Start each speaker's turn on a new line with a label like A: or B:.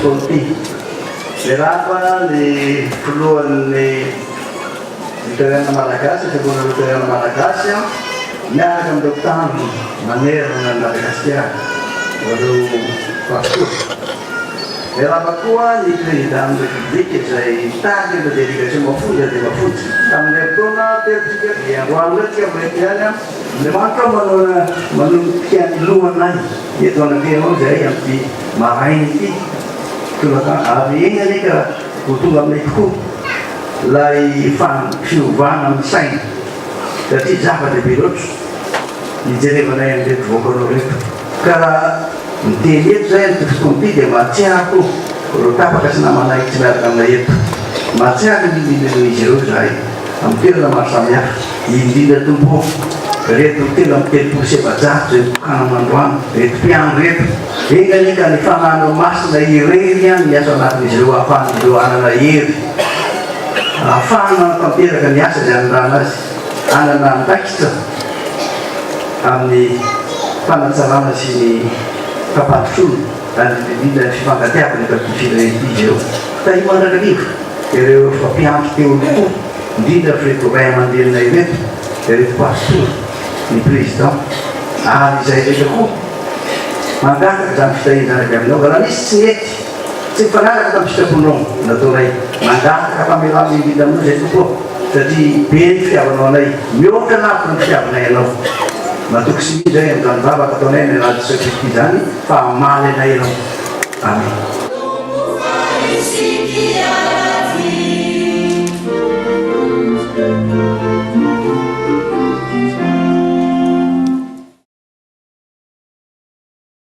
A: Sponti. Lerava le foloan'ny Luteriana Malagasy, secondo Luteriana Malagasy, miaraka amin'ireo tany manerana ny Madagasikara, ireo pastor. Lerava koa ny président république izay tady ny délégation mafonja dia mafonjy. Tamin'ny fotoana tetika dia androany retika mety ihany Andriamanitra manomboka ny lohanay eto anakenao izay amin'ny marainy ity. Ary eny aleka ho tonga aminay tokoa lay fiovana amin'ny saina satria zava-dehibe loatra nijerevanay amin'reto voakanao reto. Ka miteny eto zay ny Sponti dia mahatsiaro reo tapaka sy namanay tsy miaraka aminay eto. Mahatsiaro indrindra izy ireo zahay amin'ny toerana maro samihafa, indrindra tompo reto telo amin'ny telopolo sy efajato zay tokana mandroany, reto mpiandro reto. Eny aleka ny fananao masina irery any miasa anatin'izy ireo ahafahana anana hery, ahafahana tanteraka ny asa zay anondrana azy, anana andaikitra amin'ny fanatsarana sy ny fampandrosoana ary indrindra ny fifangatiavana eto amin'ny firenena izy ireo. Tahimandrararivo ireo fampiandro teo loko indrindra fireto ray aman-drenay reto, reto pastor ny président ary izay rehetra koa mangataka zany fitahina araka aminao. Raha misy tsy mety tsy mifanaraka tamin'ny fitsaponao nataonay mangataka famelana indrindra aminao zay tokoa satria be ny fitiavanao anay, mihoatra lavitra ny fitiavanay anao. Matoky sy mi zay amin'izany vavaka ataonay ny anaty sakrify zany fa amaly anay anao. Amen.